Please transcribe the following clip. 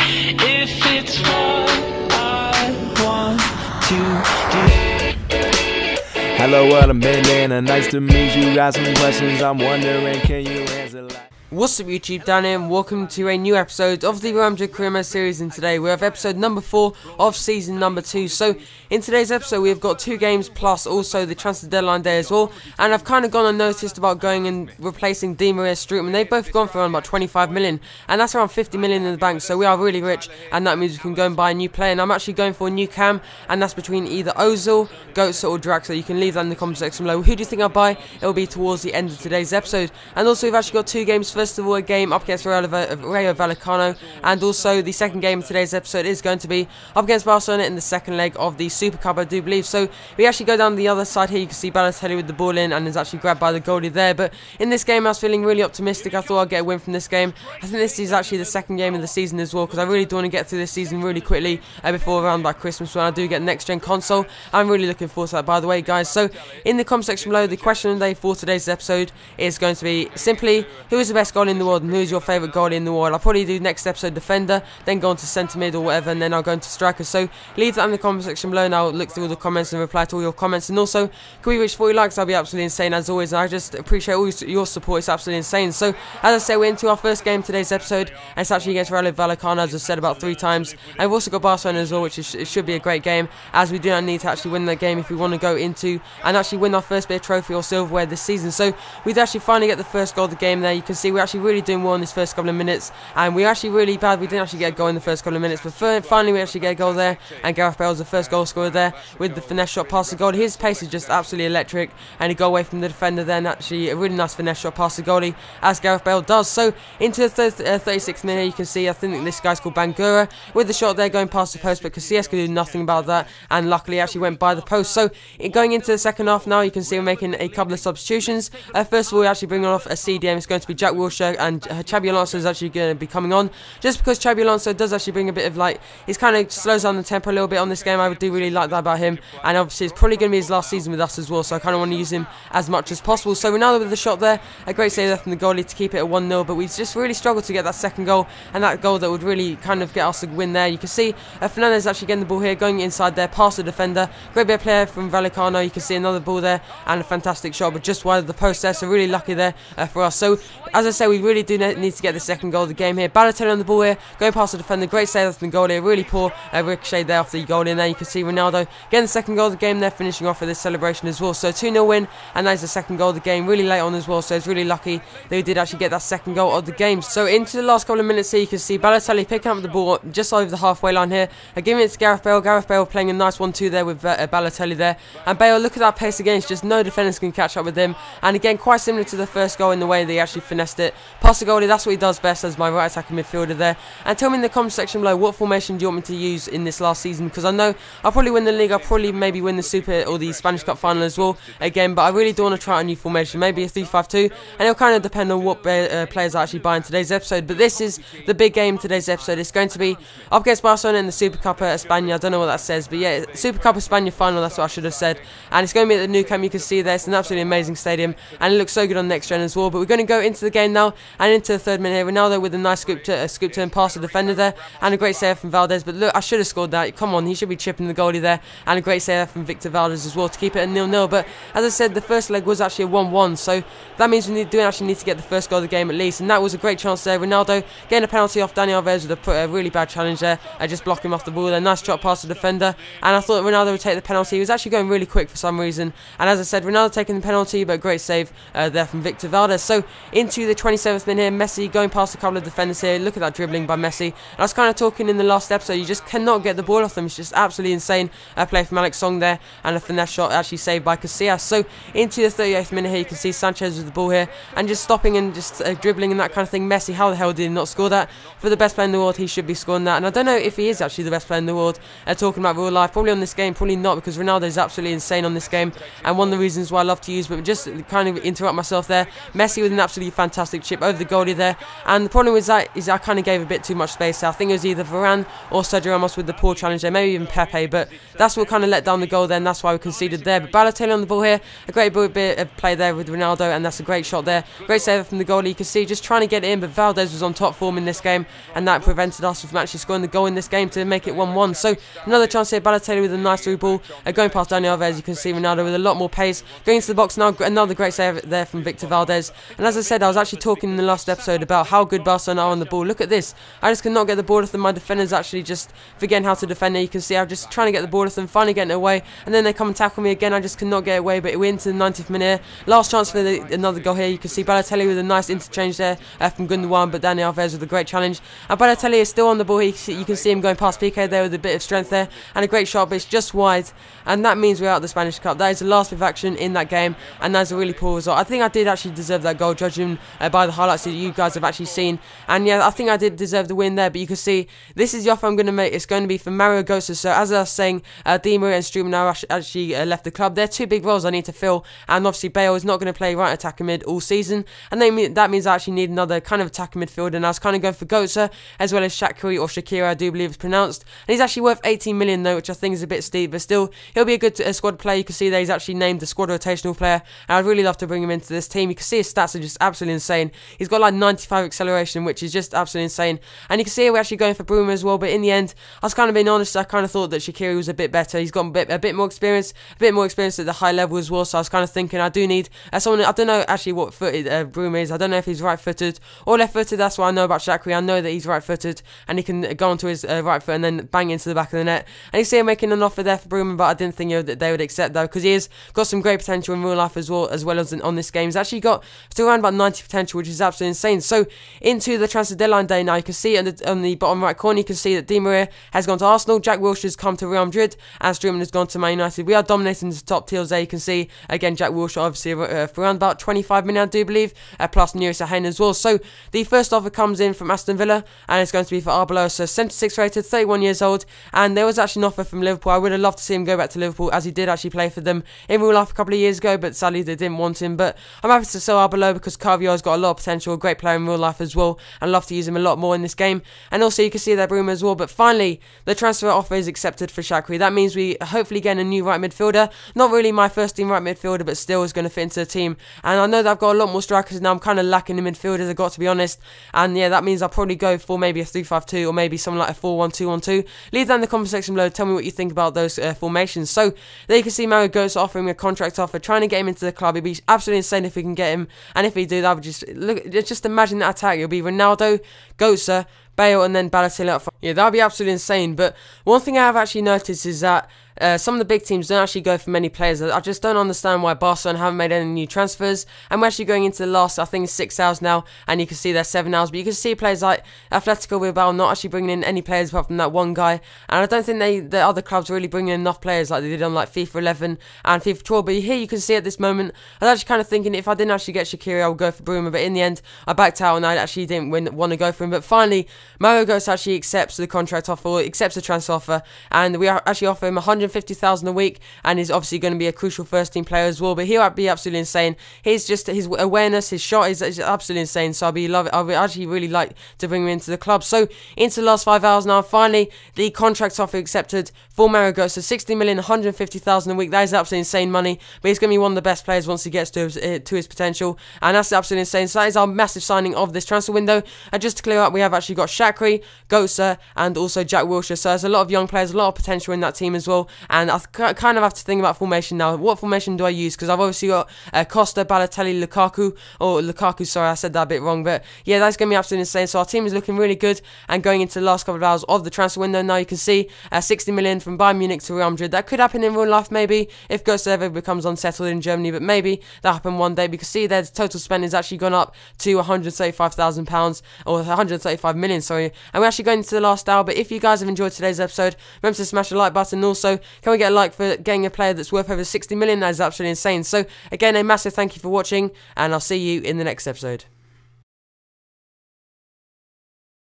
if it's what I want to do. Hello, what I'm Bandana. Nice to meet you. Got some questions I'm wondering, can you answer like... What's up YouTube, Dan here, and welcome to a new episode of the Real Madrid Career Mode series, and today we have episode number 4 of season number 2. So in today's episode we have got 2 games plus also the transfer deadline day as well, and I've kind of gone unnoticed about going and replacing Di Maria Strootman. They've both gone for around about 25 million, and that's around 50 million in the bank, so we are really rich, and that means we can go and buy a new player. And I'm actually going for a new cam, and that's between either Ozil, Goetze or Draxler. You can leave that in the comment section below. Who do you think I'll buy? It will be towards the end of today's episode. And also we've actually got 2 games. First of all, a game up against Rayo Vallecano, and also the second game of today's episode is going to be up against Barcelona in the second leg of the Super Cup, I do believe. So we actually go down the other side here. You can see Balotelli with the ball in and is actually grabbed by the goalie there. But in this game I was feeling really optimistic. I thought I'd get a win from this game. I think this is actually the second game of the season as well, because I really do want to get through this season really quickly before around by Christmas when I do get next gen console. I'm really looking forward to that, by the way, guys. So in the comment section below, the question of the day for today's episode is going to be simply, who is the best goalie in the world and who is your favourite goalie in the world? I'll probably do next episode defender, then go on to centre mid or whatever, and then I'll go into striker. So leave that in the comment section below, and I'll look through all the comments and reply to all your comments. And also, can we reach 40 likes? That'll be absolutely insane as always, and I just appreciate all your support. It's absolutely insane. So as I said, we're into our first game today's episode, and it's actually against Rayo Vallecano, as I've said about 3 times. And we've also got Barcelona as well, which is, it should be a great game, as we do not need to actually win that game if we want to go into and actually win our first bit of trophy or silverware this season. So we'd actually finally get the first goal of the game there. You can see we're actually really doing well in this first couple of minutes, and we're actually really bad. We didn't actually get a goal in the first couple of minutes, but finally we actually get a goal there, and Gareth Bale was the first goal scorer there with the finesse shot past the goal. His pace is just absolutely electric, and he got away from the defender there, and actually a really nice finesse shot past the goalie, as Gareth Bale does. So into the 36th minute, you can see I think this guy's called Bangura with the shot there going past the post, but Casillas could do nothing about that, and luckily actually went by the post. So going into the second half now, you can see we're making a couple of substitutions. First of all, we're actually bringing off a CDM. It's going to be Jack Wilshere, and Xabi Alonso is actually going to be coming on, just because Xabi Alonso does actually bring a bit of, like, he's kind of slows down the tempo a little bit on this game. I do really like that about him, and obviously it's probably going to be his last season with us as well, so I kind of want to use him as much as possible. So Ronaldo with the shot there, a great save there from the goalie to keep it at 1-0, but we just really struggled to get that second goal, and that goal that would really kind of get us a win there. You can see Fernandez actually getting the ball here, going inside there past the defender. Great bit of player from Vallecano. You can see another ball there and a fantastic shot, but just wide of the post there, so really lucky there for us. So as I say, we really do need to get the second goal of the game here. Balotelli on the ball here, going past the defender. Great save from the goalie. Really poor ricochet there off the goalie, and there you can see Ronaldo getting the second goal of the game there, finishing off with this celebration as well. So 2-0 win, and that is the second goal of the game, really late on as well, so it's really lucky that we did actually get that second goal of the game. So into the last couple of minutes here, you can see Balotelli picking up the ball just over the halfway line here, giving it to Gareth Bale. Gareth Bale playing a nice 1-2 there with Balotelli there, and Bale, look at that pace again. It's just no defenders can catch up with him, and again quite similar to the first goal in the way they actually finessed it past the goalie. That's what he does best as my right attacking midfielder there. And tell me in the comment section below, what formation do you want me to use in this last season, because I know I'll probably win the league, I'll probably maybe win the Super or the Spanish Cup final as well again, but I really do want to try a new formation, maybe a 3-5-2, and it'll kind of depend on what players I actually buy in today's episode. But this is the big game in today's episode. It's going to be up against Barcelona in the Super Cup España. I don't know what that says, but yeah, Super Cup España final, that's what I should have said. And it's going to be at the Nou Camp. You can see there, it's an absolutely amazing stadium, and it looks so good on next gen as well. But we're going to go into the game now, and into the 3rd minute here, Ronaldo with a nice scoop turn past the defender there, and a great save from Valdez. But look, I should have scored that. Come on, he should be chipping the goalie there, and a great save from Victor Valdez as well to keep it at 0-0. But as I said, the first leg was actually a 1-1, so that means we do actually need to get the first goal of the game at least, and that was a great chance there. Ronaldo getting a penalty off Dani Alves with a really bad challenge there, just blocking him off the ball there. Nice drop past the defender, and I thought Ronaldo would take the penalty. He was actually going really quick for some reason, and as I said, Ronaldo taking the penalty, but a great save there from Victor Valdez. So into the 27th minute here, Messi going past a couple of defenders here. Look at that dribbling by Messi. And I was kind of talking in the last episode, you just cannot get the ball off them. It's just absolutely insane. Play from Alex Song there, and a finesse shot actually saved by Casillas. So into the 38th minute here, you can see Sanchez with the ball here, and just stopping and just dribbling and that kind of thing. Messi, how the hell did he not score that? For the best player in the world, he should be scoring that, and I don't know if he is actually the best player in the world. Talking about real life, probably on this game, probably not, because Ronaldo is absolutely insane on this game, and one of the reasons why I love to use, but just kind of interrupt myself there. Messi with an absolutely fantastic fantastic chip over the goalie there. And the problem with that is I kind of gave a bit too much space there. I think it was either Varane or Sergio Ramos with the poor challenge there, maybe even Pepe, but that's what kind of let down the goal there, and that's why we conceded there. But Balotelli on the ball here, a great bit of play there with Ronaldo, and that's a great shot there. Great save from the goalie. You can see just trying to get it in, but Valdez was on top form in this game, and that prevented us from actually scoring the goal in this game to make it 1-1. So another chance here, Balotelli with a nice through ball, going past Dani Alves. You can see Ronaldo with a lot more pace, going into the box now. Another great save there from Victor Valdez. And as I said, I was actually talking in the last episode about how good Barcelona are on the ball. Look at this. I just cannot get the ball off them. My defenders actually just forgetting how to defend it. You can see I'm just trying to get the ball off them, finally getting it away, and then they come and tackle me again. I just cannot get away, but we're into the 90th minute. Last chance for another goal here. You can see Balotelli with a nice interchange there from Gundogan, but Dani Alves with a great challenge. And Balotelli is still on the ball. You can see him going past Piqué there with a bit of strength there, and a great shot, but it's just wide, and that means we're out of the Spanish Cup. That is the last bit of action in that game, and that's a really poor result. I think I did actually deserve that goal, judging by the highlights that you guys have actually seen, and yeah, I think I did deserve the win there. But you can see this is the offer I'm going to make. It's going to be for Mario Götze. So as I was saying, Di Maria and Struman now actually left the club. They're two big roles I need to fill, and obviously Bale is not going to play right attacking mid all season, and that means I actually need another kind of attacking midfielder, and I was kind of going for Götze as well as Shaqiri, or Shakira I do believe it's pronounced, and he's actually worth 18 million though, which I think is a bit steep, but still he'll be a good squad player. You can see that he's actually named the squad rotational player, and I'd really love to bring him into this team. You can see his stats are just absolutely insane. He's got like 95 acceleration, which is just absolutely insane, and you can see we're actually going for Bruma as well, but in the end I was kind of being honest, I kind of thought that Shaqiri was a bit better. He's got a bit more experience at the high level as well, so I was kind of thinking I do need someone. I don't know actually what footed Bruma is. I don't know if he's right footed or left footed. That's what I know about Shaqiri. I know that he's right footed, and he can go onto his right foot and then bang into the back of the net. And you see him making an offer there for Bruma, but I didn't think that they would accept that, because he has got some great potential in real life as well as on this game. He's actually got still around about 90 potential, which is absolutely insane. So into the transfer deadline day now, you can see on the bottom right corner, you can see that Di Maria has gone to Arsenal, Jack Wilshere's come to Real Madrid, and Struman has gone to Man United. We are dominating the top tiers there. You can see again Jack Wilshere obviously for around about 25 million I do believe, plus Nuri Sahin as well. So the first offer comes in from Aston Villa, and it's going to be for Arbeloa, so 76 rated, 31 years old, and there was actually an offer from Liverpool. I would have loved to see him go back to Liverpool, as he did actually play for them in real life a couple of years ago, but sadly they didn't want him. But I'm happy to sell Arbeloa because Carvalho's got a lot of potential, a great player in real life as well, and I'd love to use him a lot more in this game. And also you can see that Bruma as well. But finally the transfer offer is accepted for Shaqiri. That means we hopefully get a new right midfielder. Not really my first team right midfielder, but still is going to fit into the team, and I know that I've got a lot more strikers now. I'm kind of lacking in midfielders, I've got to be honest, and yeah, that means I'll probably go for maybe a 3-5-2 or maybe something like a 4-1-2-1-2. Leave that in the comment section below, tell me what you think about those formations. So there you can see Mario Götze offering a contract offer, trying to get him into the club. It'd be absolutely insane if we can get him, and if we do that, would just imagine that attack. It'll be Ronaldo, Götze, Bale, and then Balotelli up front. Yeah, that would be absolutely insane. But one thing I have actually noticed is that some of the big teams don't actually go for many players. I just don't understand why Barcelona haven't made any new transfers. And we're actually going into the last, I think it's 6 hours now, and you can see there's 7 hours. But you can see players like Atletico Bilbao not actually bringing in any players apart from that one guy. And I don't think the other clubs are really bringing in enough players like they did on like FIFA 11 and FIFA 12. But here you can see at this moment, I was actually kind of thinking if I didn't actually get Shaqiri, I would go for Bruma. But in the end, I backed out and I actually didn't want to go for him. But finally, Mario Götze actually accepts the contract offer, or accepts the transfer offer, and we actually offer him 150,000 a week, and he's obviously going to be a crucial first team player as well. But he'll be absolutely insane. His awareness, his shot is absolutely insane. So I would actually really like to bring him into the club. So into the last 5 hours now, finally the contract offer accepted for Mario Götze, 60 million, 150,000 a week. That is absolutely insane money. But he's going to be one of the best players once he gets to his potential, and that's absolutely insane. So that is our massive signing of this transfer window. And just to clear up, we have actually got Shaqiri, Götze, and also Jack Wilshere. So there's a lot of young players, a lot of potential in that team as well. And I kind of have to think about formation now. What formation do I use? Because I've obviously got Costa, Balotelli, Lukaku, sorry, I said that a bit wrong. But yeah, that's going to be absolutely insane. So our team is looking really good, and going into the last couple of hours of the transfer window now, you can see 60 million from Bayern Munich to Real Madrid. That could happen in real life maybe, if Götze ever becomes unsettled in Germany, but maybe that happen one day. We can see their total spend has actually gone up to £135,000, or 135 million, sorry. And we're actually going into the last hour. But if you guys have enjoyed today's episode, remember to smash the like button. Also, can we get a like for getting a player that's worth over 60 million? That is absolutely insane. So again, a massive thank you for watching, and I'll see you in the next episode.